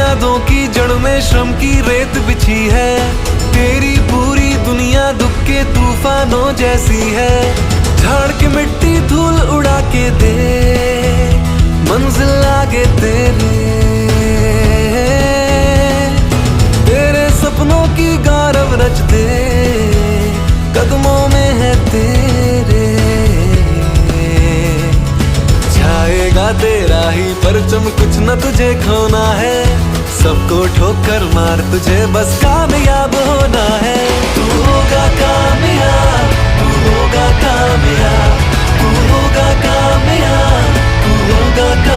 बुनियादों की जड़ में श्रम की रेत बिछी है। तेरी पूरी दुनिया दुख के तूफानों जैसी है। झाड़ के मिट्टी धूल उड़ा के दे, मंजिल आगे तेरे सपनों की गौरव रच दे, कदमों में है तेरे। छाएगा तेरा ही परचम, कुछ न तुझे खोना है। सबको ठोकर मार, तुझे बस कामयाब होना है। तू होगा कामयाब, तू होगा कामयाब, तू होगा कामयाब, तू होगा कामयाब।